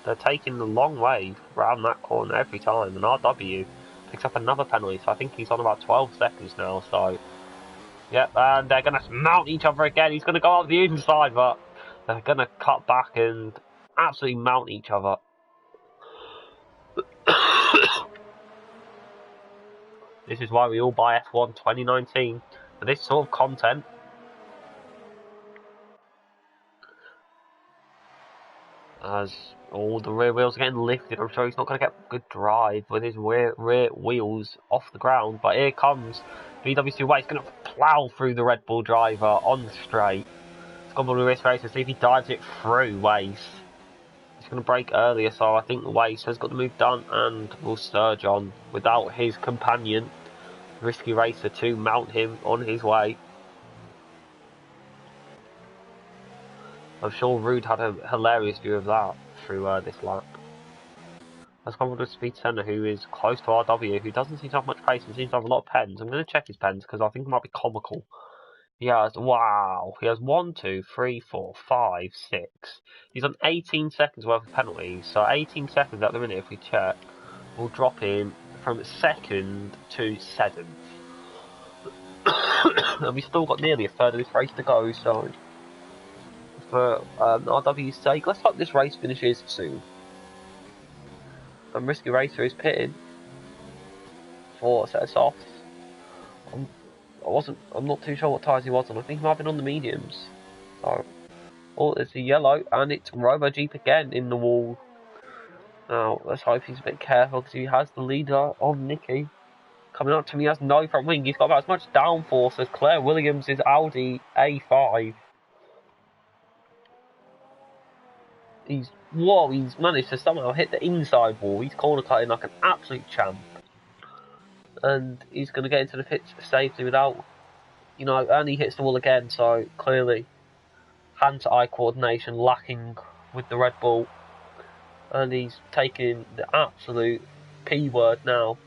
They're taking the long way around that corner every time, and RW picks up another penalty, so I think he's on about 12 seconds now, so... yep, and they're going to mount each other again. He's going to go up the inside, but they're going to cut back and absolutely mount each other. This is why we all buy F1 2019, for this sort of content. As all the rear wheels are getting lifted, I'm sure he's not going to get good drive with his rear wheels off the ground. But here comes VW2 Wace, going to plough through the Red Bull driver on the straight. It's gone on the race to see if he dives it through Wace. He's going to brake earlier, so I think Wace has got the move done and will surge on without his companion, Risky Racer, to mount him on his way. I'm sure Rude had a hilarious view of that through this lap. Let's go on with Speed Center, who is close to RW, who doesn't seem to have much pace and seems to have a lot of pens. I'm going to check his pens because I think it might be comical. He has, wow, he has 1, 2, 3, 4, 5, 6. He's on 18 seconds worth of penalties, so 18 seconds at the minute, if we check, will drop him from 2nd to 7th. And we've still got nearly a third of this race to go, so for RW's sake, let's hope this race finishes soon. Risky Racer is pitting for a set of softs. I'm not too sure what tyres he was on. I think he might have been on the mediums. So, oh, there's a yellow, and it's Robo Jeep again in the wall. Now, let's hope he's a bit careful, because he has the leader on Nicky. Coming up to him, he has no front wing. He's got about as much downforce as Claire Williams' Audi A5. He's managed to somehow hit the inside wall. He's corner cutting like an absolute champ. And he's going to get into the pits safely without, and he hits the wall again, so clearly hand-to-eye coordination lacking with the Red Bull. And he's taking the absolute P word now.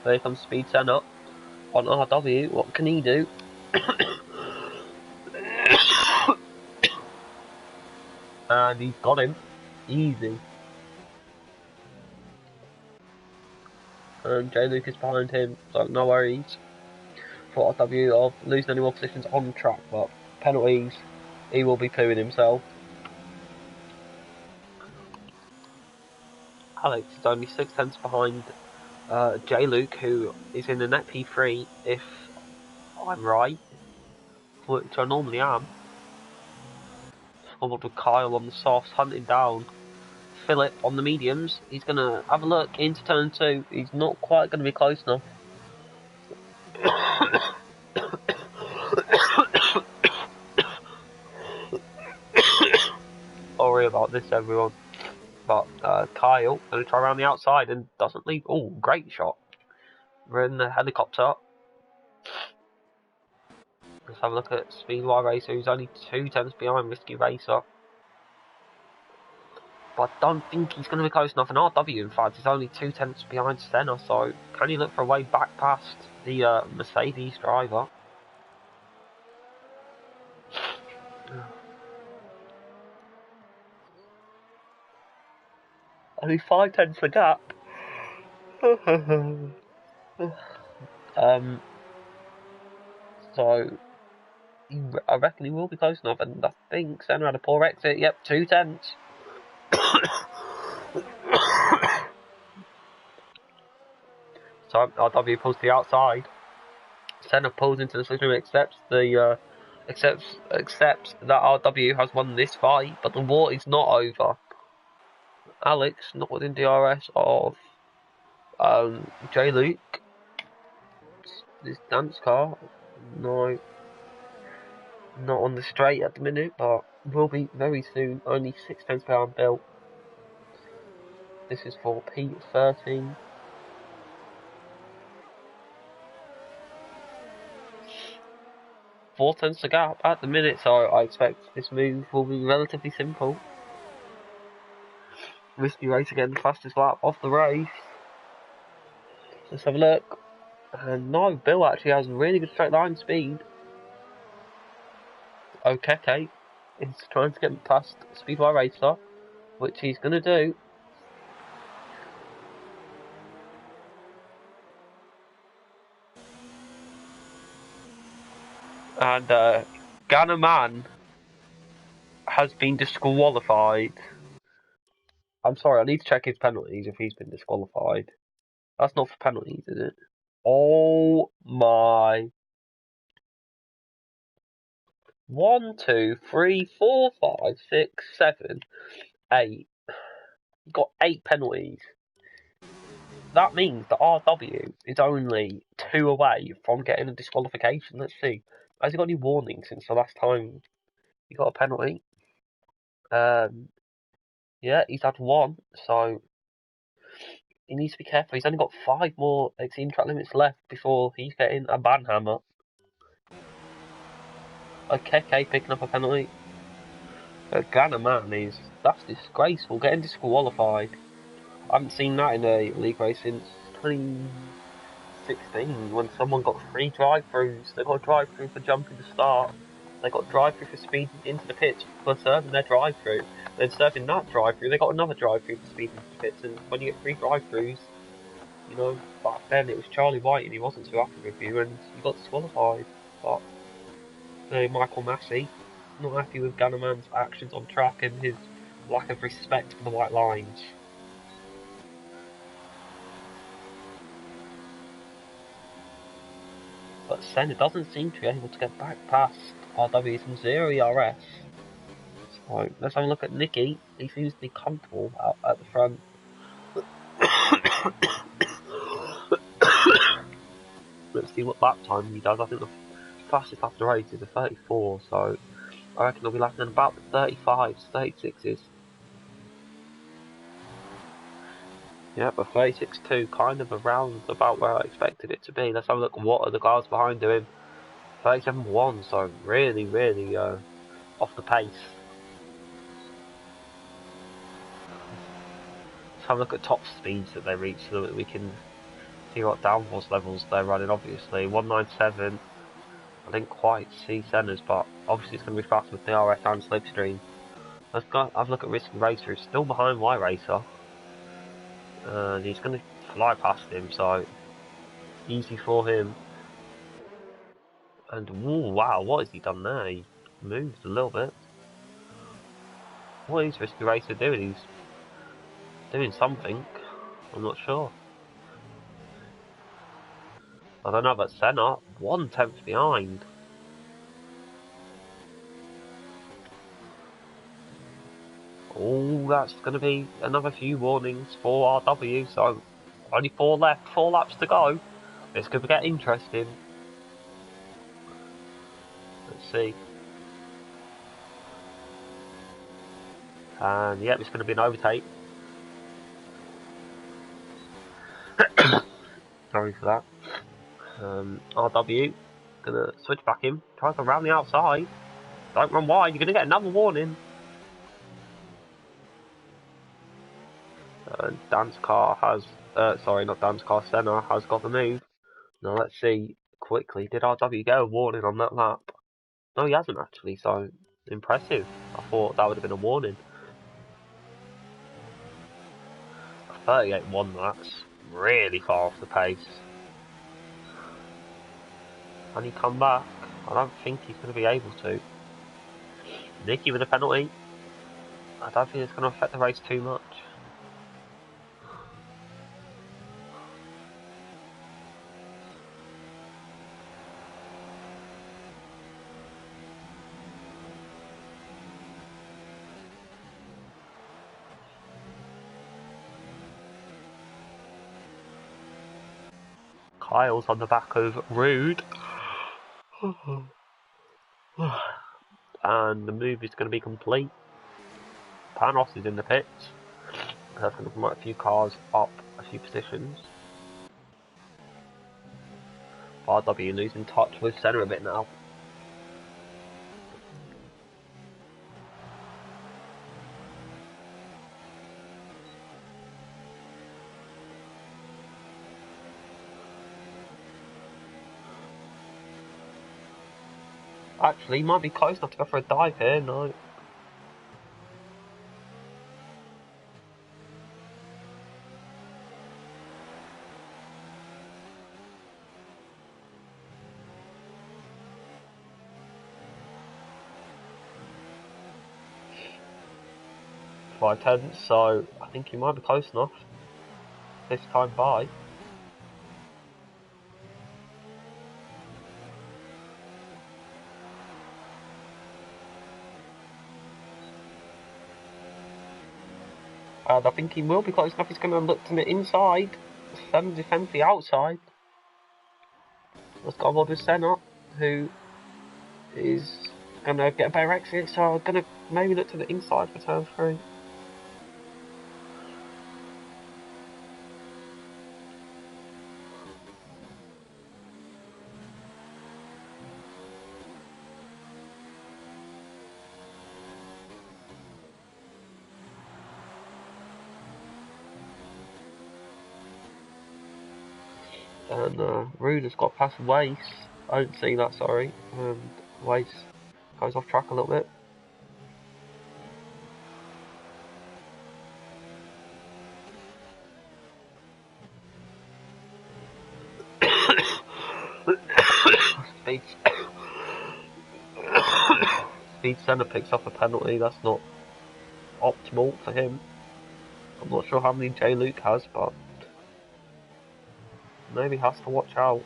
There comes Speed 10 up on RW. What can he do? And he's got him. Easy. And J. Luke is behind him, so no worries for RW of losing any more positions on track, but penalties, he will be pooing himself. Alex is only 6 tenths behind J. Luke, who is in the net P3, if I'm right, which I normally am. Followed with Kyle on the softs, hunting down Philip on the mediums. He's going to have a look into turn 2. He's not quite going to be close enough. Sorry about this, everyone. But Kyle going to try around the outside and doesn't leave. Oh, great shot. We're in the helicopter. Let's have a look at Speedway Racer, who's only 2 tenths behind Risky Racer. But I don't think he's going to be close enough. And RW, in fact, is only 2 tenths behind Senna. So can he look for a way back past the Mercedes driver? Only 5 tenths the gap. So I reckon he will be close enough, and I think Senna had a poor exit. Yep, 2 tenths. So RW pulls to the outside. Senna pulls into the switch room, accepts that RW has won this fight, but the war is not over. Alex, not within DRS of J. Luke. This dance car, no, not on the straight at the minute, but will be very soon. Only 6 tenths behind Bill. This is for P13. Four tenths to gap at the minute, so I expect this move will be relatively simple. Risky Race again, the fastest lap of the race. Let's have a look. And no, Bill actually has really good straight line speed. Okeke is trying to get past Speedway Racer, which he's going to do. And Ghana Man has been disqualified. I'm sorry, I need to check his penalties if he's been disqualified. That's not for penalties, is it? Oh my. 1, 2, 3, 4, 5, 6, 7, 8. He got 8 penalties. That means that RW is only 2 away from getting a disqualification. Let's see. Has he got any warnings since the last time he got a penalty? Yeah, he's had 1, so he needs to be careful. He's only got 5 more exceeding track limits left before he's getting a ban hammer. Okay, picking up a penalty. Ghana Man that's disgraceful, getting disqualified. I haven't seen that in a league race since 2016 when someone got 3 drive-throughs. They got a drive-through for jumping to start. They got a drive-through for speeding into the pits for serving their drive-through. Then serving that drive-through, they got another drive-through for speeding into the pits. And when you get 3 drive-throughs, you know, back then it was Charlie White and he wasn't too happy with you and you got disqualified. But Michael Massey, not happy with Gannerman's actions on track and his lack of respect for the white lines. But Senna doesn't seem to be able to get back past RW from 0 ERS. So let's have a look at Nicky. He seems to be comfortable out at the front. Let's see what lap time he does. I think the fastest after 8 is a 34, so I reckon he'll be lapping in about the 35s, 36s. Yeah, but 36.2, kind of around about where I expected it to be. Let's have a look at what are the cars behind doing. 37.1, so really off the pace. Let's have a look at top speeds that they reach so that we can see what downforce levels they're running. Obviously, 197. I didn't quite see Senna's, but obviously it's going to be fast with DRS and slipstream. Let's go have a look at Risky Racer. He's still behind Y Racer. And he's going to fly past him, so easy for him. And ooh, wow, what has he done there? He moved a little bit. What is Risky Racer doing? He's doing something. I'm not sure. I don't know about Senna. 1/10 behind. Oh, that's going to be another few warnings for RW. So only 4 left, 4 laps to go. This could get interesting. Let's see. And yeah, it's going to be an overtake. Sorry for that. RW gonna switch back in, try to go around the outside. Don't run wide, you're gonna get another warning. Dan's car has, sorry, not Dan's car, Senna has got the move. Now let's see quickly, did RW get a warning on that lap? No, he hasn't actually, so impressive. I thought that would have been a warning. 38.1, that's really far off the pace. Can he come back? I don't think he's going to be able to. Nicky with a penalty. I don't think it's going to affect the race too much. Kyle's on the back of Rude. And the move is going to be complete. Panos is in the pits. That's going to promote a few cars up a few positions. RW losing touch with Senna a bit now. Actually, he might be close enough to go for a dive here, no. By 10, so I think he might be close enough this time by. And I think he will be close enough. He's going to look to the inside. Senna defends the outside. Let's go on with Senna, who is going to get a better exit. So I'm going to maybe look to the inside for turn 3. And Rude has got past Wace. I didn't see that, sorry. And Wace goes off track a little bit. Speed Senna picks up a penalty. That's not optimal for him. I'm not sure how many J Luke has, but maybe has to watch out.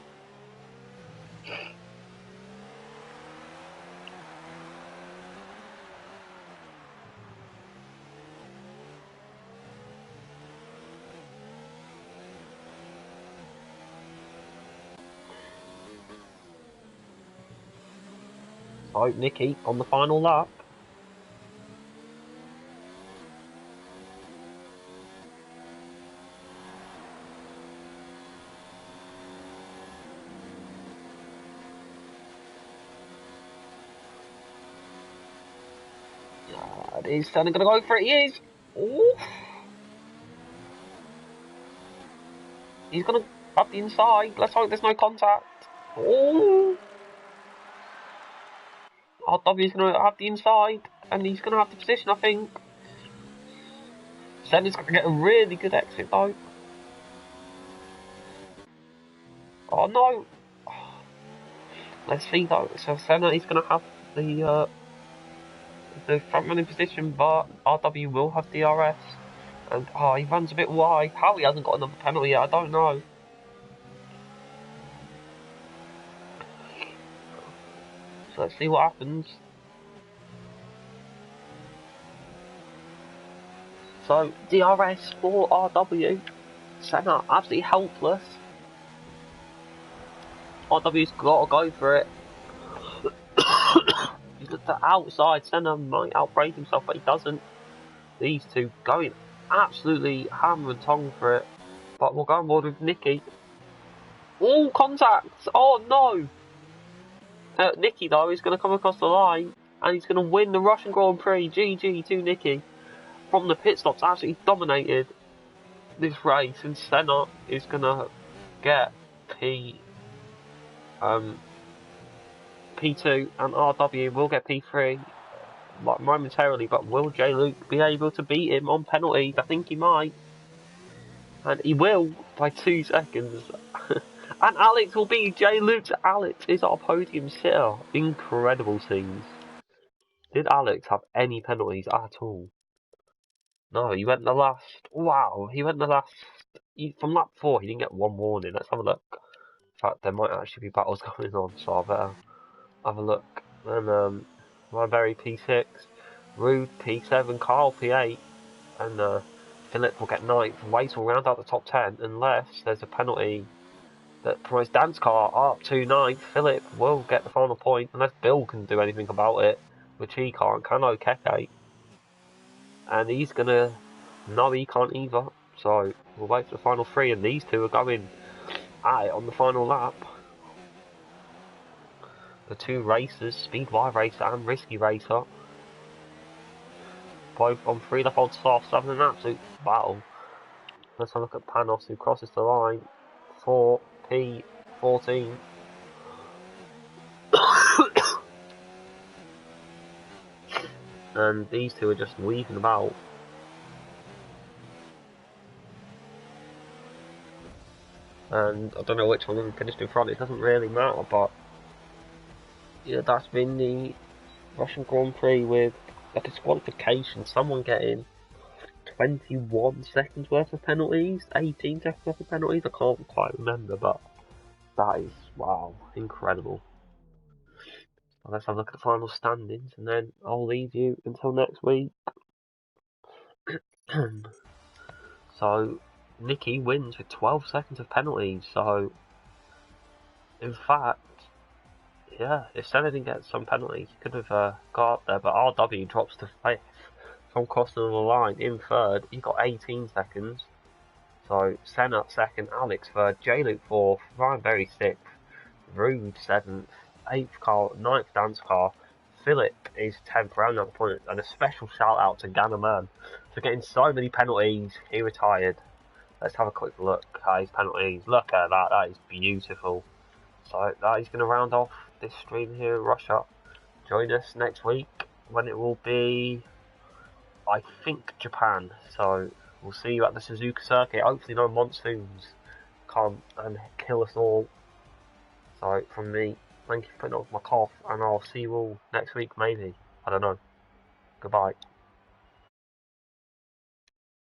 So Nicky on the final lap. Is Senna gonna go for it? He is. Ooh. He's gonna up the inside. Let's hope there's no contact. Oh. RW's gonna have the inside, and he's gonna have the position, I think. Senna's gonna get a really good exit though. Oh no. Let's see though. So Senna is gonna have the front running position, but RW will have DRS. And he runs a bit wide. How he hasn't got another penalty yet, I don't know. So let's see what happens. So DRS for RW. Senna absolutely helpless. RW's got to go for it. He's looked at outside. Senna might outbrake himself, but he doesn't. These two going absolutely hammer and tongue for it. But we'll go on board with Nicky. All contacts! Oh no! Nicky though is going to come across the line and he's going to win the Russian Grand Prix. GG to Nicky. From the pit stops, absolutely dominated this race, and Senna is going to get P2 and RW will get P3 like momentarily, but will J Luke be able to beat him on penalties? I think he might. And he will by 2 seconds. And Alex will beat J Luke's. Alex is our podium sitter. Incredible scenes. Did Alex have any penalties at all? No, he went the last. Wow, he went the last. From lap 4, he didn't get one warning. Let's have a look. In fact, there might actually be battles going on, so I better have a look. And Ryberry P6, Rude P7, Carl P8, and Philip will get 9th. Waite will round out the top 10 unless there's a penalty that promotes Dan's car up to 9th. Philip will get the final point unless Bill can do anything about it, which he can't. Kano Keke. And he's gonna. No, he can't either. So we'll wait for the final 3, and these two are going at it on the final lap. The 2 racers, Speedway Racer and Risky Racer, both on 3 lap on softs, having an absolute battle. Let's have a look at Panos, who crosses the line for P14. And these two are just weaving about. And I don't know which one of them finished in front, it doesn't really matter, but yeah, that's been the Russian Grand Prix with a disqualification, someone getting 21 seconds worth of penalties, 18 seconds worth of penalties, I can't quite remember, but that is, wow, incredible. Well, let's have a look at the final standings, and then I'll leave you until next week. So, Nicky wins with 12 seconds of penalties, so in fact, yeah, if Senna didn't get some penalties, he could have got up there, but RW drops to 5th from crossing the line in 3rd. He got 18 seconds. So Senna 2nd, Alex 3rd, J-Luke 4th, Ryan Berry 6th, Rude 7th, 8th car, 9th Dan's car, Philip is 10th, round out the point, and a special shout out to Ganna Man for getting so many penalties. He retired. let's have a quick look at his penalties. Look at that, that is beautiful. So that is going to round off this stream here in Russia. Join us next week when it will be, I think, Japan. So we'll see you at the Suzuka circuit. Hopefully no monsoons come and kill us all. So from me, thank you for putting up with my cough, and I'll see you all next week maybe. I don't know. Goodbye.